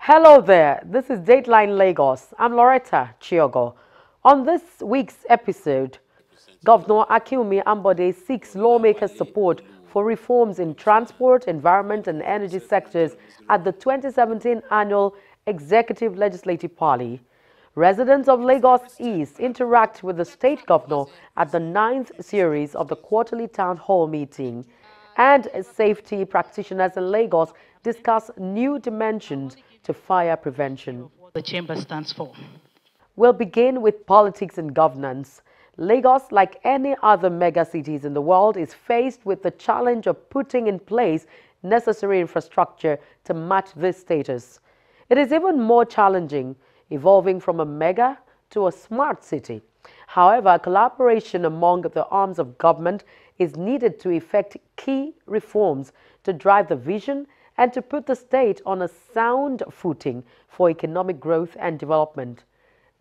Hello there, this is Dateline Lagos. I'm Loretta Chiogo. On this week's episode, Governor Ambode seeks lawmakers' support for reforms in transport, environment and energy sectors at the 2017 annual Executive Legislative Party. Residents of Lagos East interact with the state governor at the 9th series of the quarterly town hall meeting, and safety practitioners in Lagos discuss new dimensions to fire prevention. The chamber stands for. We'll begin with politics and governance. Lagos, like any other mega cities in the world, is faced with the challenge of putting in place necessary infrastructure to match this status. It is even more challenging, evolving from a mega to a smart city. However, collaboration among the arms of government is needed to effect key reforms to drive the vision and to put the state on a sound footing for economic growth and development.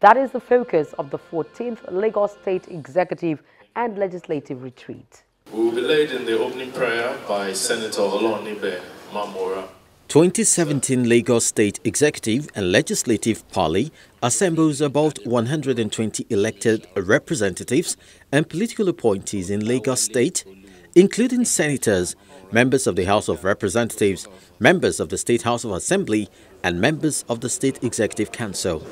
That is the focus of the 14th Lagos State Executive and Legislative Retreat. We will be led in the opening prayer by Senator Olonibe Mamora. 2017 Lagos State Executive and Legislative Party assembles about 120 elected representatives and political appointees in Lagos State, including senators, members of the House of Representatives, members of the State House of Assembly, and members of the State Executive Council.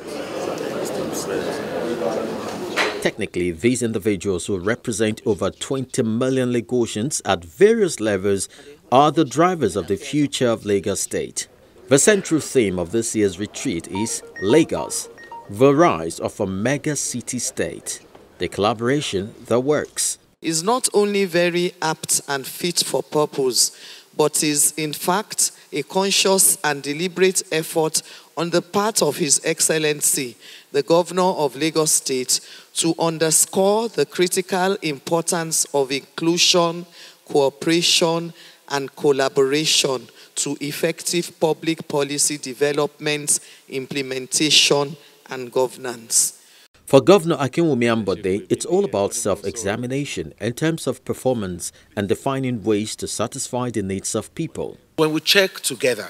Technically, these individuals will represent over 20 million Lagosians at various levels are the drivers of the future of Lagos State. The central theme of this year's retreat is Lagos, the rise of a mega city state, the collaboration that works. Is not only very apt and fit for purpose, but is in fact a conscious and deliberate effort on the part of His Excellency, the Governor of Lagos State, to underscore the critical importance of inclusion, cooperation, and collaboration to effective public policy development, implementation, and governance. For Governor Ambode, it's all about self-examination in terms of performance and defining ways to satisfy the needs of people. When we check together,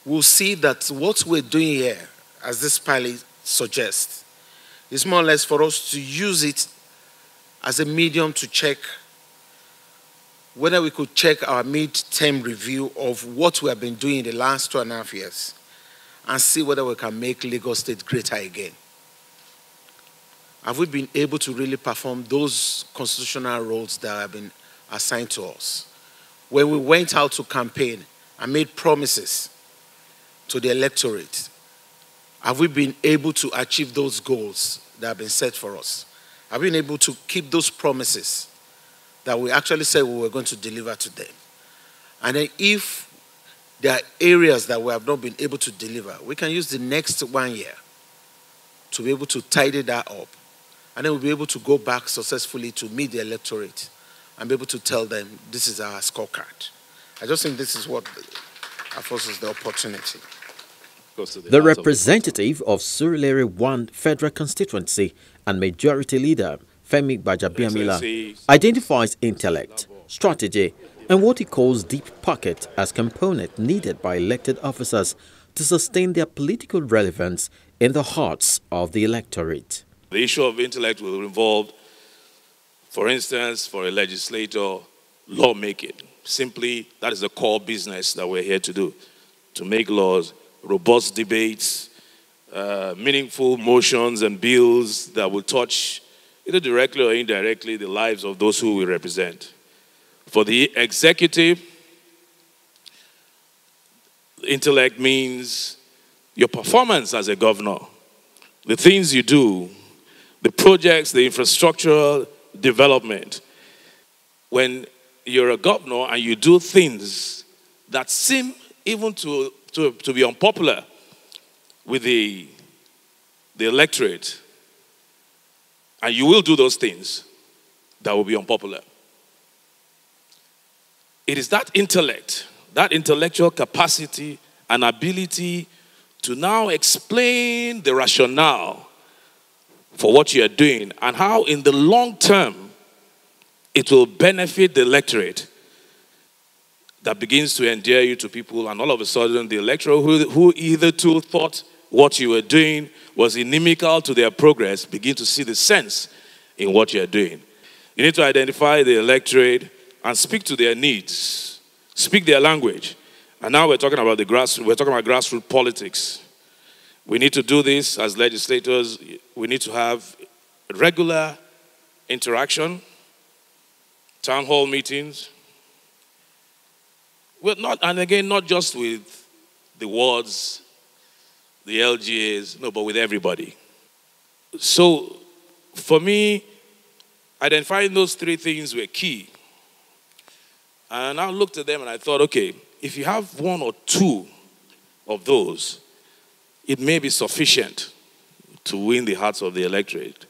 we'll see that what we're doing here, as this pilot suggests, is more or less for us to use it as a medium to check whether we could check our mid-term review of what we have been doing in the last 2.5 years and see whether we can make Lagos State greater again. Have we been able to really perform those constitutional roles that have been assigned to us? When we went out to campaign and made promises to the electorate, have we been able to achieve those goals that have been set for us? Have we been able to keep those promises that we actually said we were going to deliver to them? And then if there are areas that we have not been able to deliver, we can use the next 1 year to be able to tidy that up. And then we'll be able to go back successfully to meet the electorate and be able to tell them this is our scorecard. I just think this is what affords us the opportunity. The representative of Surulere 1 Federal Constituency and Majority Leader Femi Gbajabiamila identifies intellect, strategy, and what he calls deep pocket as component needed by elected officers to sustain their political relevance in the hearts of the electorate. The issue of intellect will involve, for instance, for a legislator, lawmaking. Simply, that is the core business that we're here to do, to make laws, robust debates, meaningful motions and bills that will touch, either directly or indirectly, the lives of those who we represent. For the executive, intellect means your performance as a governor, the things you do, the projects, the infrastructural development. When you're a governor and you do things that seem even to be unpopular with the electorate, and you will do those things that will be unpopular. It is that intellect, that intellectual capacity and ability to now explain the rationale for what you are doing and how in the long term it will benefit the electorate that begins to endear you to people, and all of a sudden the electorate who hitherto thought what you were doing was inimical to their progress begin to see the sense in what you're doing. You need to identify the electorate and speak to their needs, speak their language. And now we're talking about grassroots politics. We need to do this as legislators. We need to have regular interaction, town hall meetings. Well, not just with the wards, the LGAs, no, but with everybody. So, for me, identifying those three things were key. And I looked at them and I thought, okay, if you have one or two of those, it may be sufficient to win the hearts of the electorate.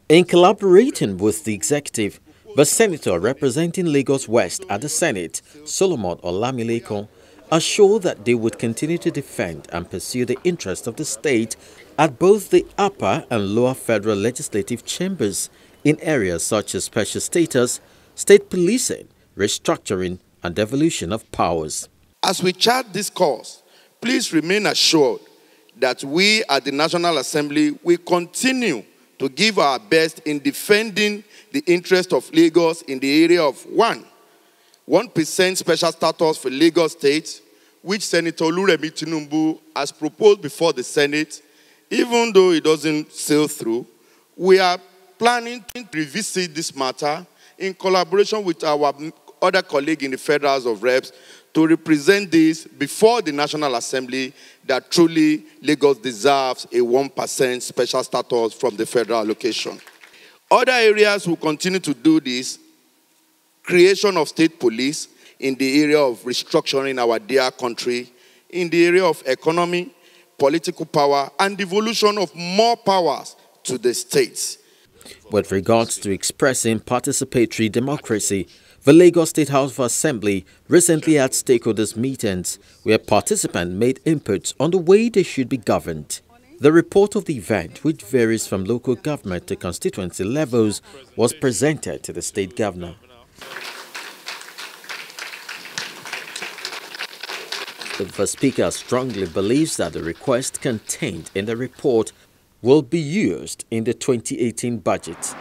In collaborating with the executive, the senator representing Lagos West at the Senate, Solomon Olamileko, assured that they would continue to defend and pursue the interests of the state at both the upper and lower federal legislative chambers in areas such as special status, state policing, restructuring, and devolution of powers. As we chart this course, please remain assured that we at the National Assembly will continue to give our best in defending the interest of Lagos in the area of 1% special status for Lagos State, which Senator Oluremi Tinubu has proposed before the Senate. Even though it doesn't sail through, we are planning to revisit this matter in collaboration with our other colleague in the Federal House of Reps to represent this before the National Assembly that truly Lagos deserves a 1% special status from the federal allocation. Other areas will continue to do this: creation of state police in the area of restructuring our dear country, in the area of economy, political power, and devolution of more powers to the states. With regards to expressing participatory democracy, the Lagos State House of Assembly recently had stakeholders meetings where participants made inputs on the way they should be governed. The report of the event, which varies from local government to constituency levels, was presented to the state governor. The speaker strongly believes that the request contained in the report will be used in the 2018 budget.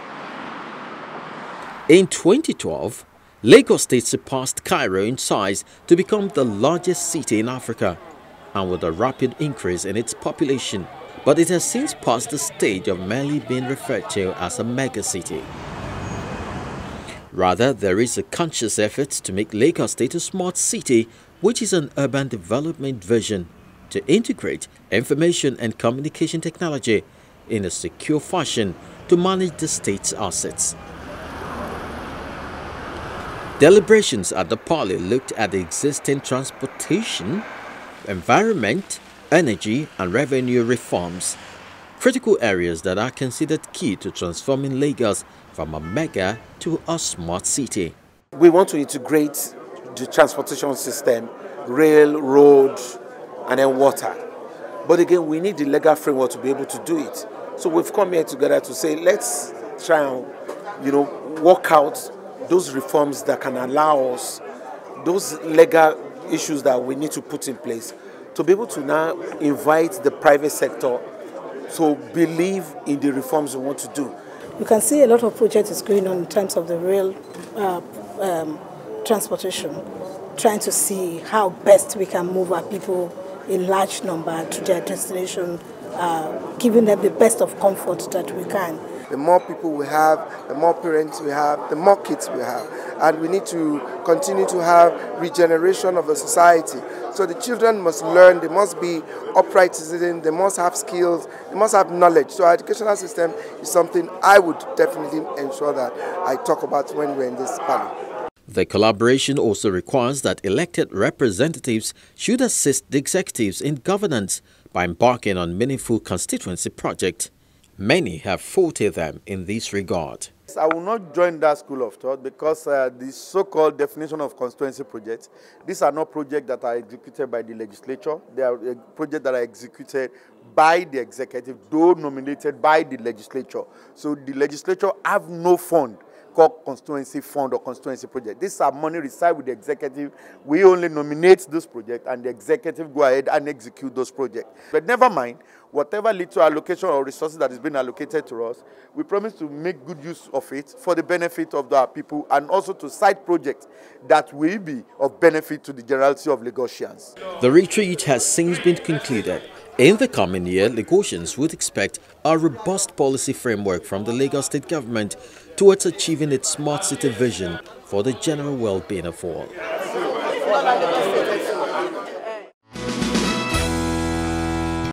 In 2012, Lagos State surpassed Cairo in size to become the largest city in Africa, and with a rapid increase in its population, but it has since passed the stage of merely being referred to as a megacity. Rather, there is a conscious effort to make Lagos State a smart city, which is an urban development vision to integrate information and communication technology in a secure fashion to manage the state's assets. Deliberations at the Parley looked at the existing transportation, environment, energy and revenue reforms, critical areas that are considered key to transforming Lagos from a mega to a smart city. We want to integrate the transportation system, rail, road, and then water. But again, we need the legal framework to be able to do it. So we've come here together to say, let's try and, work out those reforms that can allow us, those legal issues that we need to put in place to be able to now invite the private sector to believe in the reforms we want to do. You can see a lot of projects going on in terms of the rail transportation, trying to see how best we can move our people in large number to their destination, giving them the best of comfort that we can. The more people we have, the more parents we have, the more kids we have. And we need to continue to have regeneration of the society. So the children must learn, they must be upright citizens, they must have skills, they must have knowledge. So our educational system is something I would definitely ensure that I talk about when we're in this panel. The collaboration also requires that elected representatives should assist the executives in governance by embarking on meaningful constituency projects. Many have faulted them in this regard. I will not join that school of thought because the so-called definition of constituency projects, these are not projects that are executed by the legislature. They are projects that are executed by the executive, though nominated by the legislature. So the legislature have no fund called constituency fund or constituency project. These are money reside with the executive. We only nominate those projects and the executive go ahead and execute those projects. But never mind, whatever little allocation or resources that is being allocated to us, we promise to make good use of it for the benefit of our people and also to side projects that will be of benefit to the generality of Lagosians. The retreat has since been concluded. In the coming year, Lagosians would expect a robust policy framework from the Lagos State government towards achieving its smart city vision for the general well-being of all.